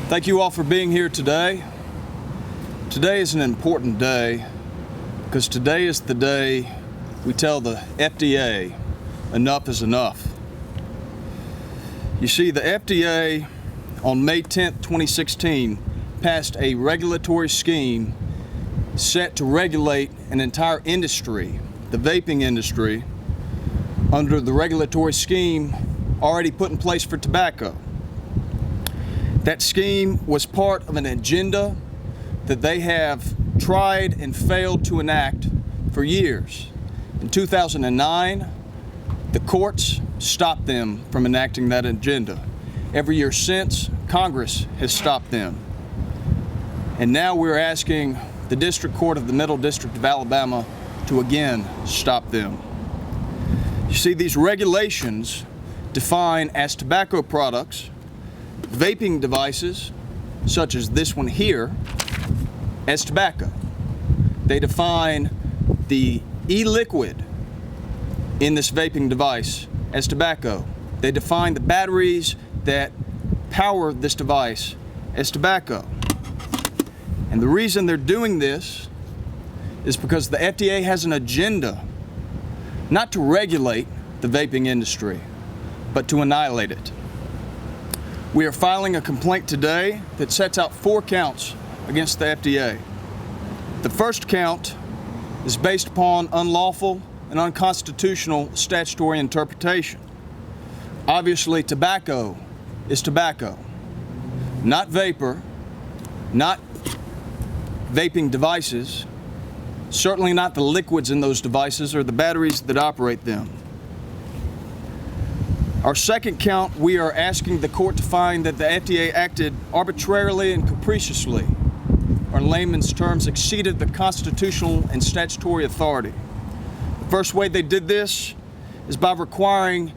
Thank you all for being here today. Today is an important day because today is the day we tell the FDA enough is enough. You see, the FDA on May 10th, 2016 passed a regulatory scheme set to regulate an entire industry, the vaping industry, under the regulatory scheme already put in place for tobacco. That scheme was part of an agenda that they have tried and failed to enact for years. In 2009, the courts stopped them from enacting that agenda. Every year since, Congress has stopped them. And now we're asking the District Court of the Middle District of Alabama to again stop them. You see, these regulations define as tobacco products vaping devices, such as this one here, as tobacco. They define the e-liquid in this vaping device as tobacco. They define the batteries that power this device as tobacco. And the reason they're doing this is because the FDA has an agenda not to regulate the vaping industry, but to annihilate it. We are filing a complaint today that sets out 4 counts against the FDA. The first count is based upon unlawful and unconstitutional statutory interpretation. Obviously, tobacco is tobacco, not vapor, not vaping devices, certainly not the liquids in those devices or the batteries that operate them. Our second count, we are asking the court to find that the FDA acted arbitrarily and capriciously, or in layman's terms, exceeded the constitutional and statutory authority. The first way they did this is by requiring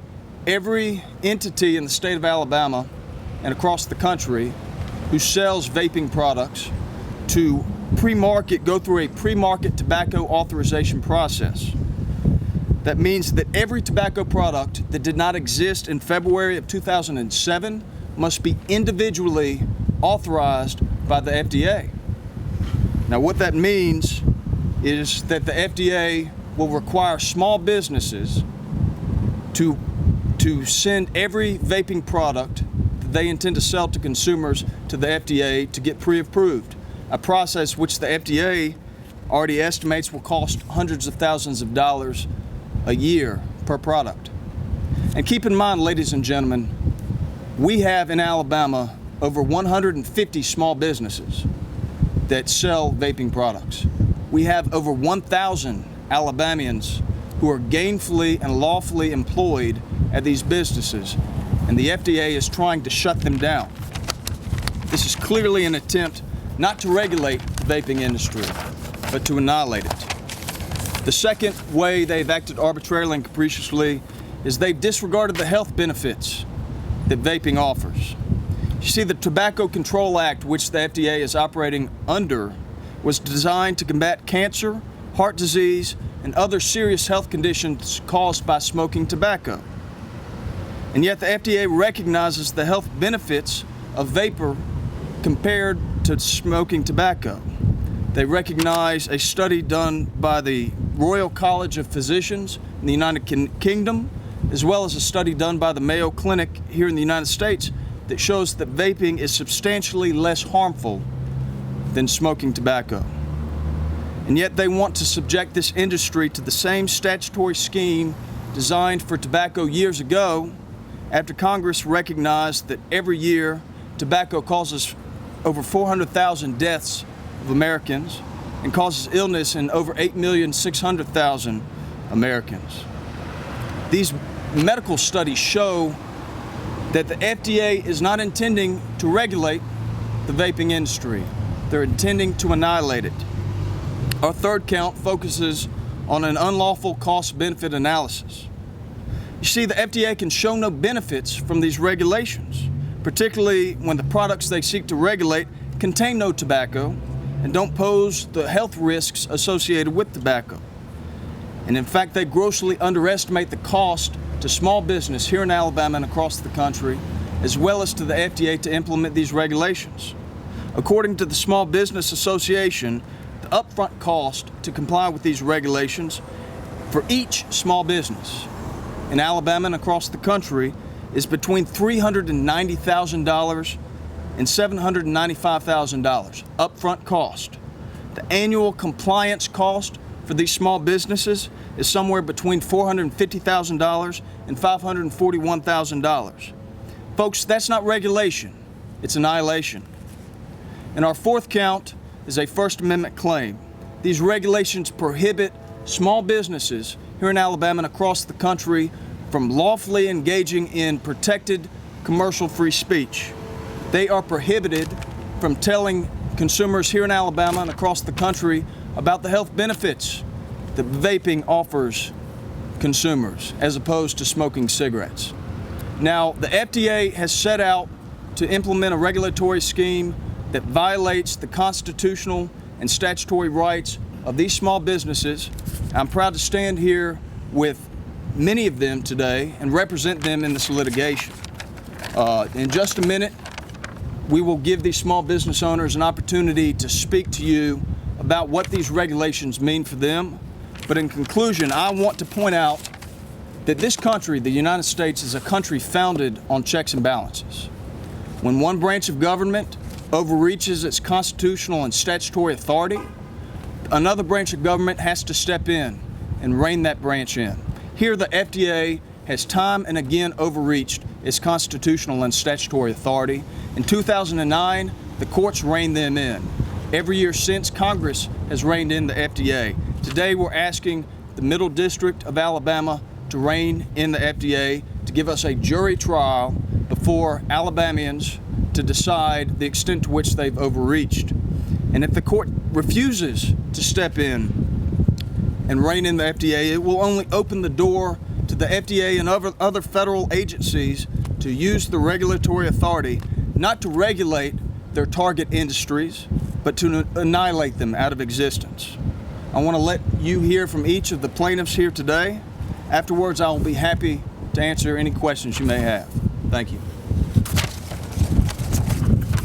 every entity in the state of Alabama and across the country who sells vaping products to go through a pre-market tobacco authorization process. That means that every tobacco product that did not exist in February of 2007 must be individually authorized by the FDA. Now, what that means is that the FDA will require small businesses to send every vaping product that they intend to sell to consumers to the FDA to get pre-approved, a process which the FDA already estimates will cost hundreds of thousands of dollars a year per product. And keep in mind, ladies and gentlemen, we have in Alabama over 150 small businesses that sell vaping products. We have over 1,000 Alabamians who are gainfully and lawfully employed at these businesses, and the FDA is trying to shut them down. This is clearly an attempt not to regulate the vaping industry, but to annihilate it. The second way they've acted arbitrarily and capriciously is they've disregarded the health benefits that vaping offers. You see, the Tobacco Control Act, which the FDA is operating under, was designed to combat cancer, heart disease, and other serious health conditions caused by smoking tobacco. And yet the FDA recognizes the health benefits of vapor compared to smoking tobacco. They recognize a study done by the Royal College of Physicians in the United Kingdom, as well as a study done by the Mayo Clinic here in the United States that shows that vaping is substantially less harmful than smoking tobacco. And yet they want to subject this industry to the same statutory scheme designed for tobacco years ago, after Congress recognized that every year tobacco causes over 400,000 deaths of Americans and causes illness in over 8,600,000 Americans. These medical studies show that the FDA is not intending to regulate the vaping industry. They're intending to annihilate it. Our third count focuses on an unlawful cost-benefit analysis. You see, the FDA can show no benefits from these regulations, particularly when the products they seek to regulate contain no tobacco and don't pose the health risks associated with tobacco. And in fact, they grossly underestimate the cost to small business here in Alabama and across the country as well as to the FDA to implement these regulations. According to the Small Business Association, the upfront cost to comply with these regulations for each small business in Alabama and across the country is between $390,000 and $795,000 upfront cost. The annual compliance cost for these small businesses is somewhere between $450,000 and $541,000. Folks, that's not regulation, it's annihilation. And our fourth count is a First Amendment claim. These regulations prohibit small businesses here in Alabama and across the country from lawfully engaging in protected commercial free speech. They are prohibited from telling consumers here in Alabama and across the country about the health benefits that vaping offers consumers as opposed to smoking cigarettes. Now, the FDA has set out to implement a regulatory scheme that violates the constitutional and statutory rights of these small businesses. I'm proud to stand here with many of them today and represent them in this litigation. In just a minute, we will give these small business owners an opportunity to speak to you about what these regulations mean for them. But in conclusion, I want to point out that this country, the United States, is a country founded on checks and balances. When one branch of government overreaches its constitutional and statutory authority, another branch of government has to step in and rein that branch in. Here, the FDA has time and again overreached its constitutional and statutory authority. In 2009, the courts reined them in. Every year since, Congress has reined in the FDA. Today, we're asking the Middle District of Alabama to rein in the FDA, to give us a jury trial before Alabamians to decide the extent to which they've overreached. And if the court refuses to step in and rein in the FDA, it will only open the door to the FDA and other federal agencies to use the regulatory authority not to regulate their target industries, but to annihilate them out of existence. I want to let you hear from each of the plaintiffs here today. Afterwards, I will be happy to answer any questions you may have. Thank you.